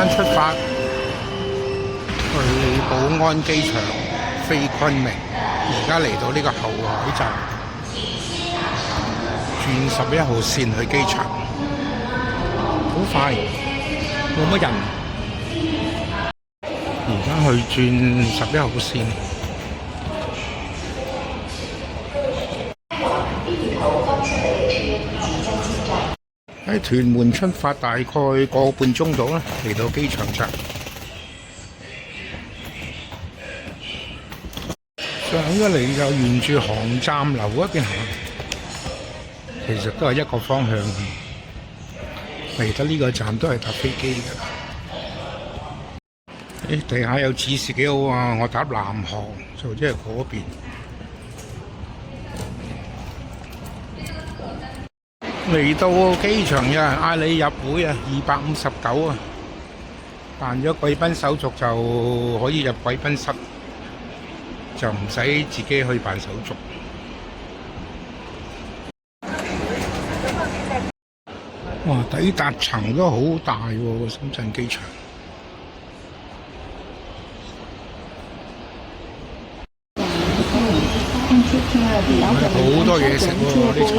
晚出發去寶安機場飛昆明，而家嚟到呢個後海站，轉11號線去機場，好快，冇乜人。而家去轉11號線。喺屯門出發，大概個半鐘度啦，嚟到機場站。上咗嚟就沿住航站樓嗰邊行，其實都係一個方向。嚟得呢個站都係搭飛機㗎。地下有指示幾好啊！我搭南航，就即係嗰邊。嚟到機場有人嗌你入會啊，259啊，辦咗貴賓手續就可以入貴賓室，就唔使自己去辦手續。哇！抵達層都好大喎，深圳機場。好多嘢食喎，呢層。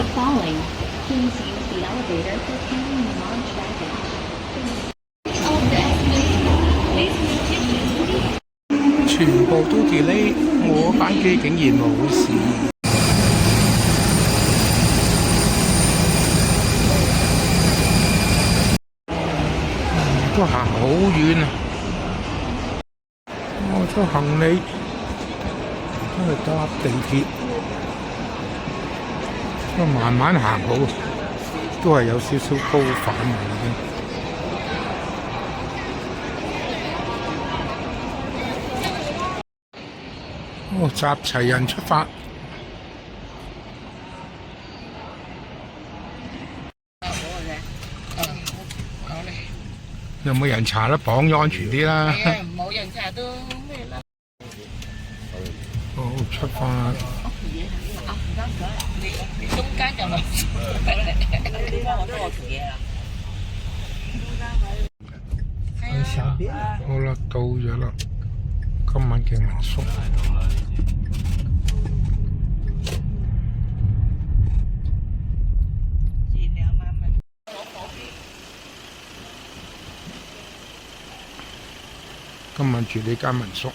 全部都 delay， 我班機竟然冇事。都行好遠啊！我咗行李都係搭地鐵，都慢慢行好，都係有少少高反嚟嘅。哦，集齊人出發。有冇人查得綁咗安全啲啦？冇人查都咩啦？好，出發。你中間就冇。呢家我都我嘢啦。好啦，到咗啦。今晚嘅民宿。今晚住呢間民宿。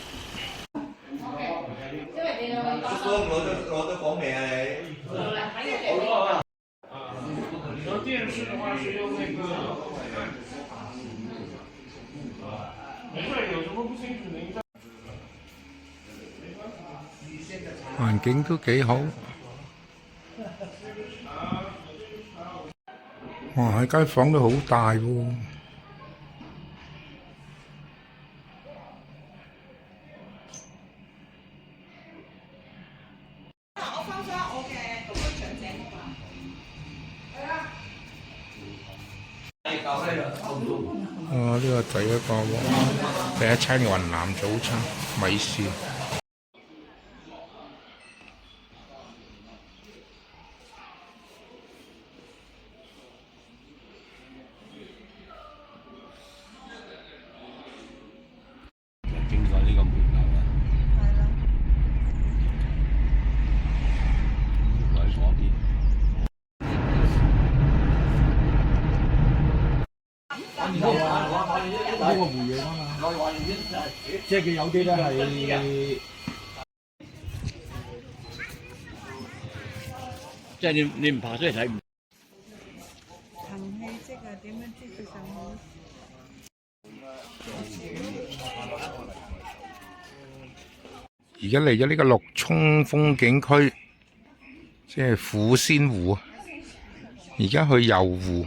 攞咗房未啊你？然后电视的话是用那个，没事，有什么不清楚您再。環境都幾好。哇！間房都好大喎。呢個第一餐雲南早餐米線。經過呢個門口啦。係啦。喺左邊。打個回應啊嘛，即係佢有啲咧係，即係你唔爬出嚟睇唔。憑氣息啊，點樣知佢上去？而家嚟咗呢個陸涌風景區，即係虎仙湖。而家去遊湖。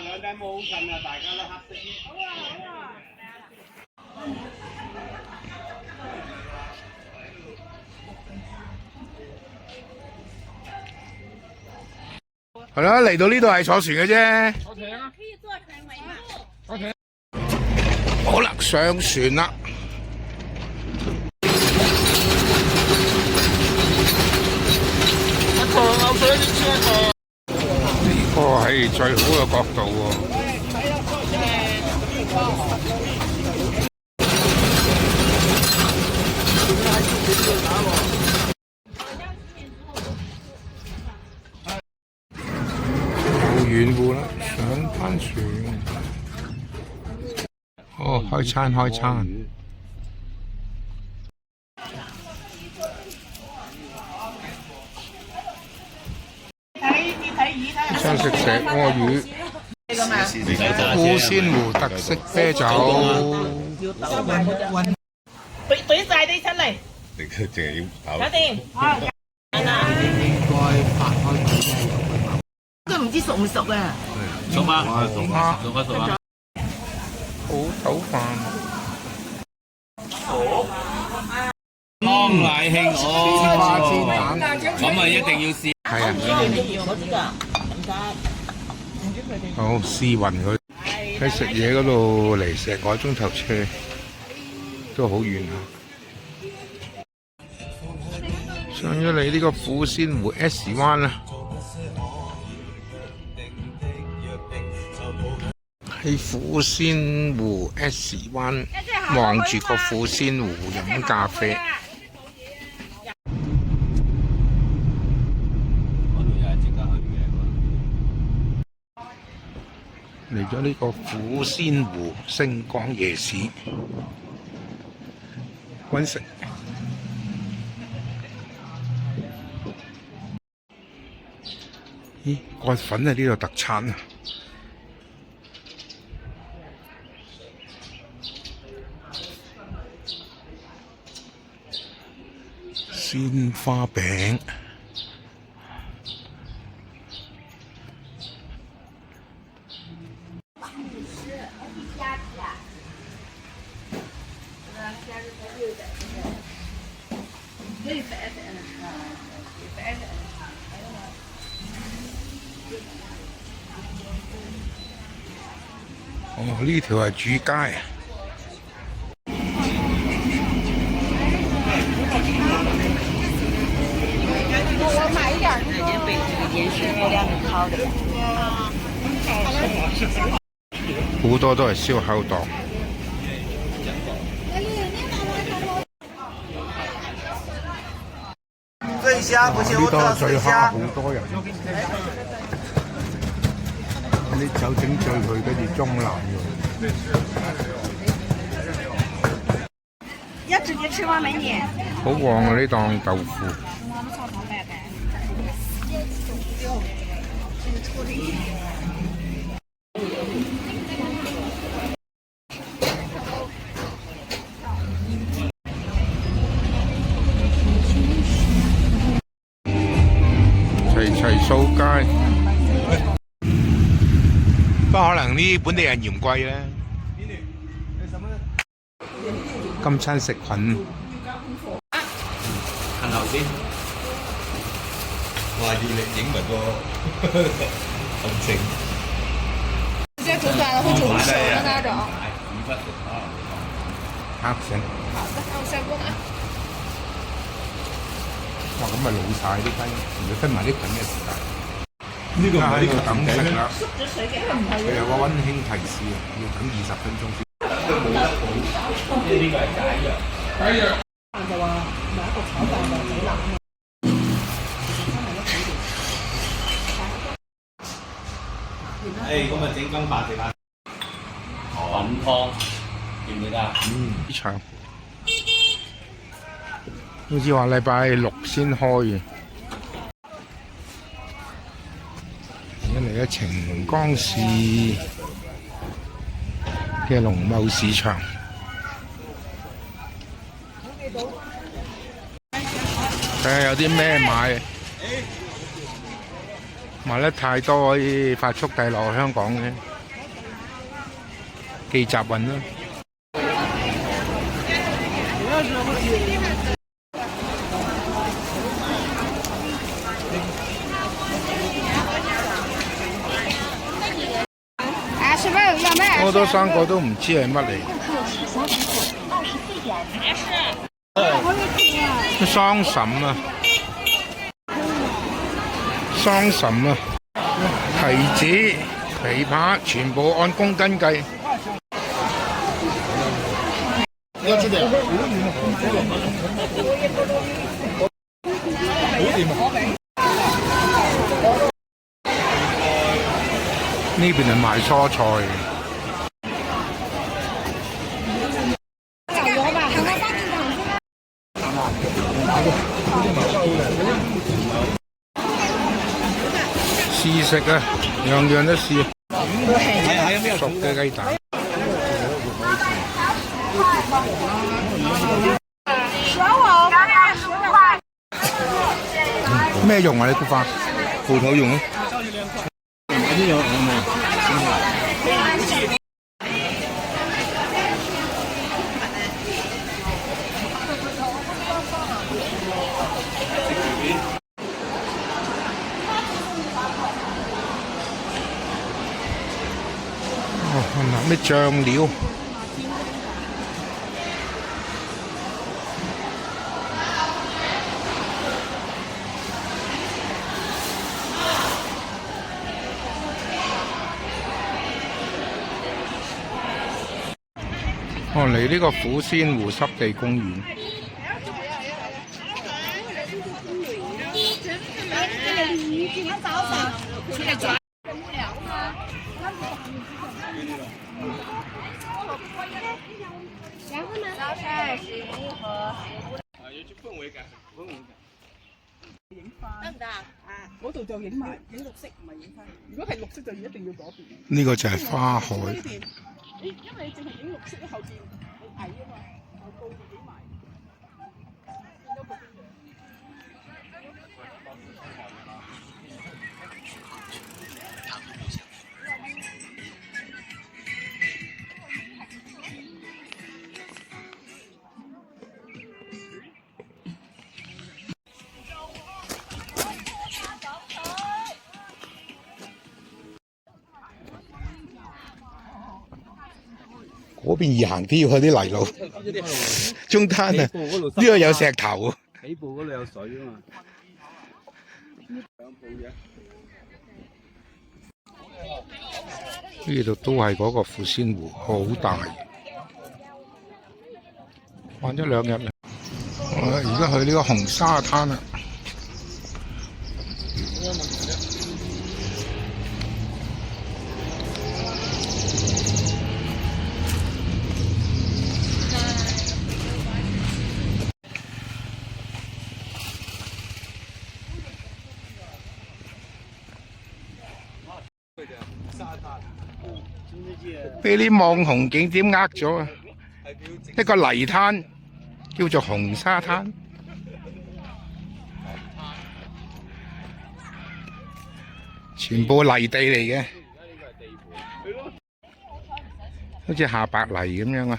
兩頂帽好近啊，大家都黑色。好啊，好啊。係啦，嚟到呢度係坐船嘅啫。坐艇啊！可以坐好啦，上船啦！呢個係最好嘅角度喎。冇遠戶啦，上翻船。哦，開餐開餐。想食石鍋魚，富鮮湖特色啤酒。懟晒啲出嚟，你淨係要跑。搞掂。都唔知熟唔熟啊？熟嗎？熟啊！好豆飯。康乃馨花煎蛋，咁啊一定要試。係啊。我知㗎，唔該。好試勻佢。喺食嘢嗰度嚟成個鐘頭車，都好遠啊！上咗嚟呢個富鮮湖 S 灣啦，喺富鮮湖 S 灣望住個富鮮湖飲咖啡。嚟咗呢個富鮮湖星光夜市揾食。咦，乾粉係呢度特產啊！鮮花餅。哦，呢條係主街。我买一点这边这个盐水热量很高的呀。好多都係燒烤檔。醉蝦不是呢度我的醉醉蝦好蝦。多人，啲酒整醉佢，跟住中爛佢。要直接吃吗，美女？好旺啊！呢檔豆腐。齊齊掃街，不過可能啲本地人嫌貴咧。今餐食菌。行頭先。哇！要你影埋個行程。直接煮出来了会煮熟的那种。黑色。好的，那我下锅拿。哇！咁咪老晒啲雞，如果跟埋啲菌嘅時間。呢個喺度等食啦。佢有個溫馨提示，要等20分鐘先。呢個係解藥。解藥。就話買一個炒飯就幾難。咁啊整羹飯食下。粉湯記唔記得啊？呢場好似話禮拜6先開嘅。而家嚟咗晴江市嘅農貿市場。睇下有啲咩買，買得太多可以發速遞落香港嘅，寄集運啦。哎，师傅，我多三個都唔知係乜嚟。桑葚啊，桑葚啊，提子、枇杷全部按公斤計。呢邊係賣蔬菜嘅。試食啊，樣樣都試。熟嘅雞蛋。咩用啊？你估法？葡萄用啊？哦，咩醬料？哦，嚟呢個虎仙湖濕地公園。得唔得啊？嗰度就影埋影綠色，唔係影花。如果係綠色就一定要嗰邊。呢個就係花海。呢邊，因為你淨係影綠色後邊好矮啊嘛，後高就影埋。嗰邊易行啲，要去啲泥路。中間啊，呢度有石頭啊。起步嗰度有水啊嘛。呢度都係嗰個虎仙湖，好大。玩咗2日啦。而家去呢個紅沙灘啦。俾啲網紅景點呃咗啊！一個泥灘叫做紅沙灘，全部泥地嚟嘅，好似下白泥咁樣啊！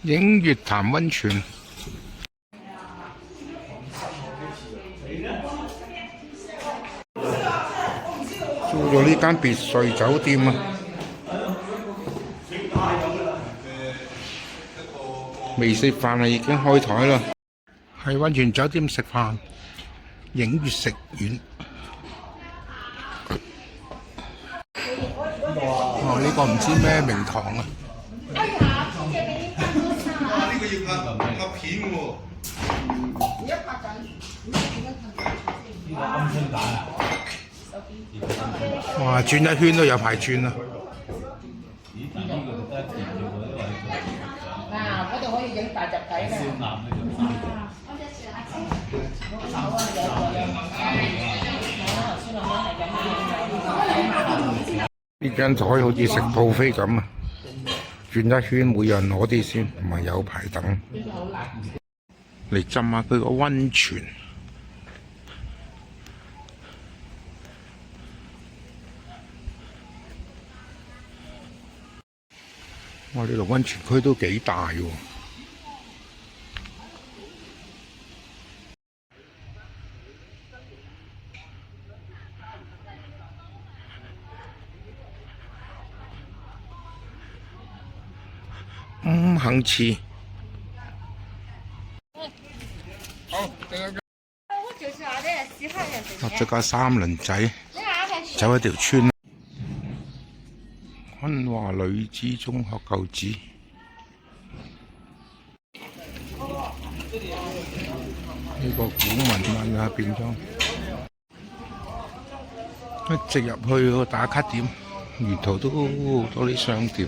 映月潭溫泉。租咗呢間別墅酒店啊！未食飯啊，已經開台啦。喺溫泉酒店食飯，映月食苑。哦，呢個唔知咩名堂啊！呢個要拍片喎。哇！轉一圈都有排轉啊！嗱，嗰度可以影大隻仔嘅。呢張台好似食 buffet咁啊！轉一圈，每人攞啲先，唔係有排等。嚟浸下佢個溫泉。哇！呢度溫泉區都幾大喎。深坑池。搭咗架三輪仔，走一條村。坤華女子中學舊址。呢個古文物啊變裝，一直入去個打卡點，沿途都好多啲商店。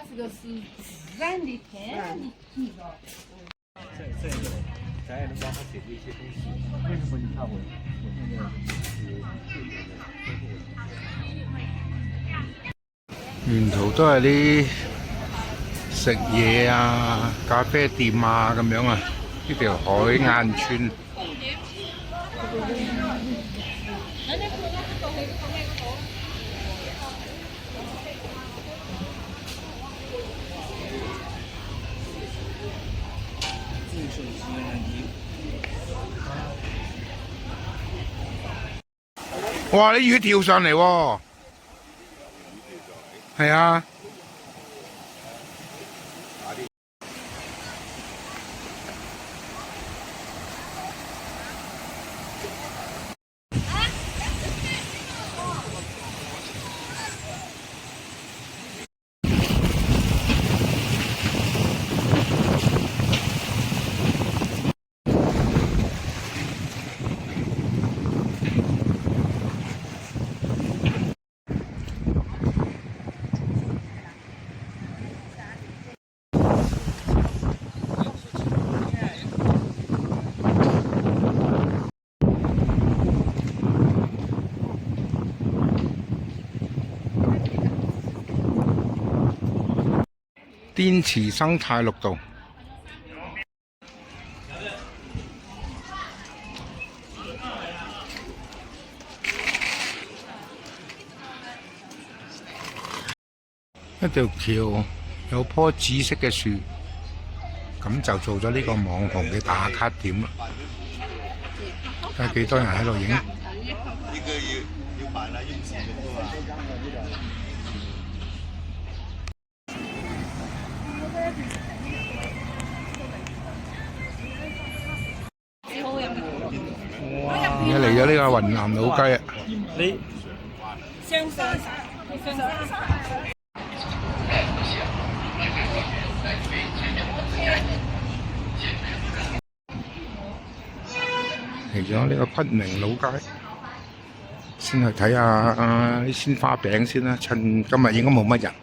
这个是自然的天然的皮。咱也能帮他解决一些东西。为什么你看我现在沿途都係啲食嘢啊、咖啡店啊咁樣啊，呢條海晏村。哇！啲魚跳上嚟喎，係啊！滇池生態綠道，一條橋有棵紫色嘅樹，咁就做咗呢個網紅嘅打卡點啦。睇下幾多人喺度影。而家嚟咗呢個雲南老雞啊！你嚟咗呢個昆明老街，先去睇下啲鮮花餅先啦。趁今日應該冇乜人。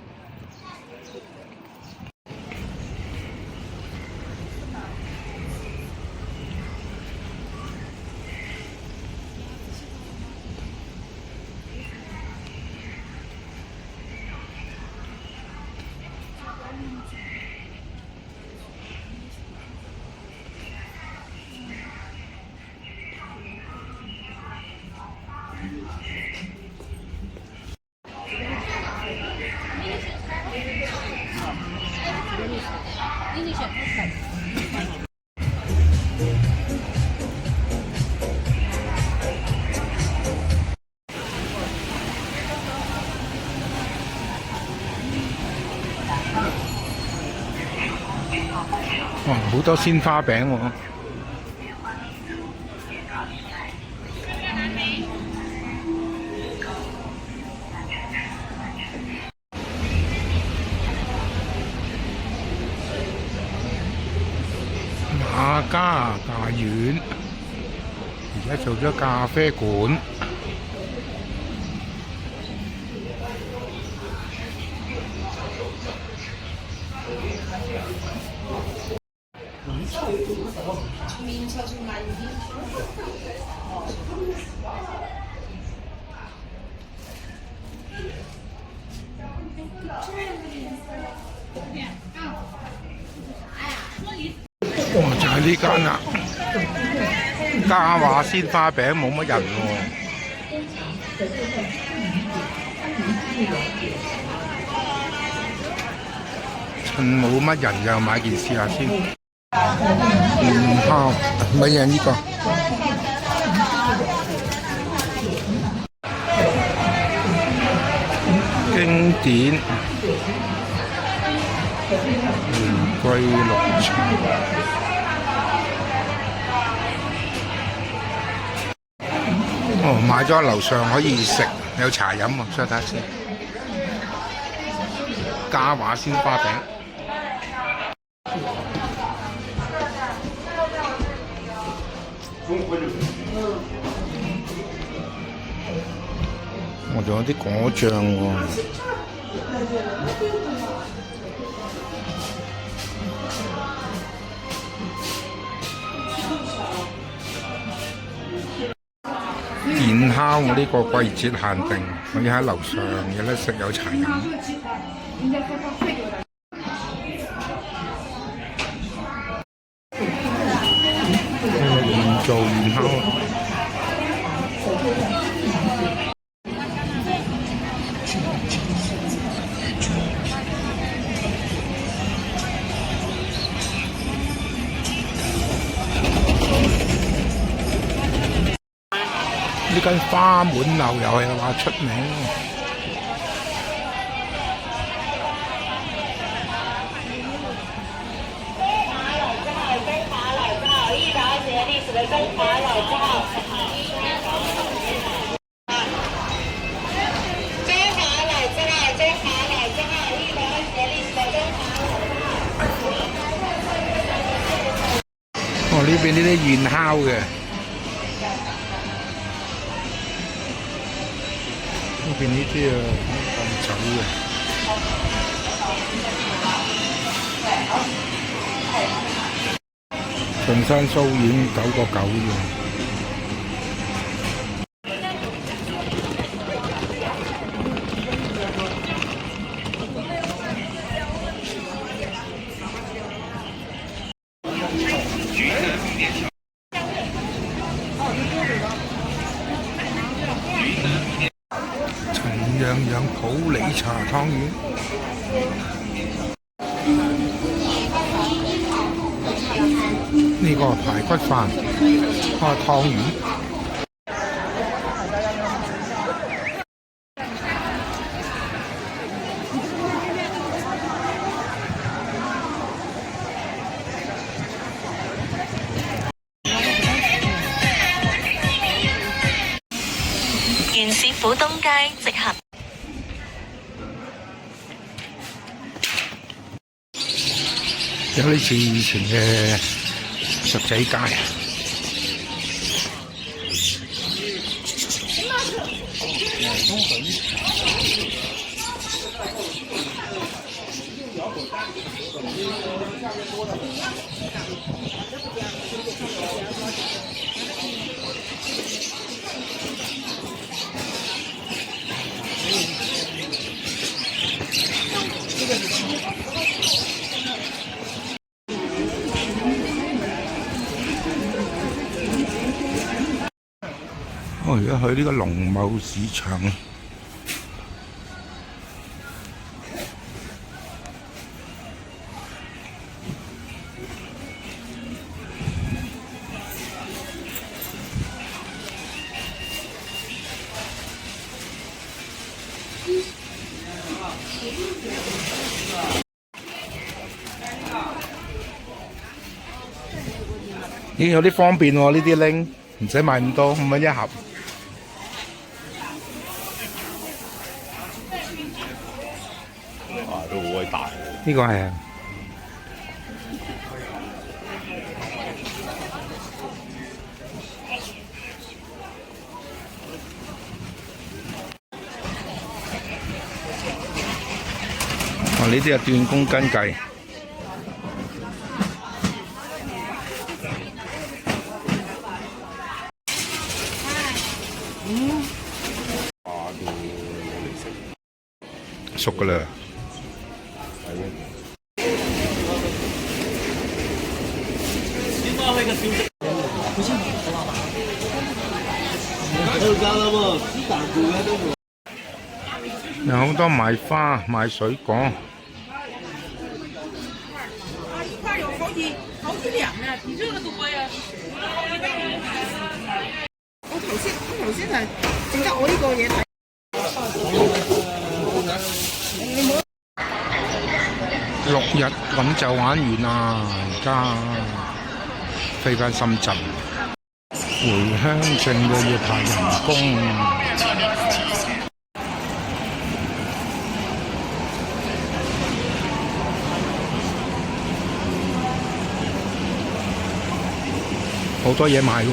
哇！好多鮮花餅喎。馬家大院，而家做咗咖啡館。哇！就係呢間啦，嘉華鮮花餅冇乜人喎、趁冇乜人就買件試下先。元烤乜嘢呢個？經典玫瑰綠茶。哦，買咗樓上可以食，有茶飲喎，所以睇下先。嘉華鮮花餅。我仲有啲果醬喎。燕烤我呢個季節限定，可以喺樓上有得食，有茶飲。現做燕烤。呢間花滿樓又係話出名喎。哦，呢邊呢啲現烤嘅。呢邊呢啲啊，咁酒嘅，長山酥已經9個9啫。樣樣普洱茶湯圓，呢個排骨飯，湯圓。原市府東街直轄。有啲似以前嘅石仔街啊！我而家去呢個農貿市場。咦，有啲方便喎，呢啲拎唔使買咁多，5蚊一盒。哇，都好鬼大。呢個係啊。哦，呢啲係斷公斤計。熟噶啦。應該係個小食。有好多賣花賣水果。花有好幾兩啊，你這個都貴啊！我頭先係整得我呢個嘢睇。6日咁就玩完啦，而家飛返深圳，回鄉證嘅要排人工。好多嘢買喎。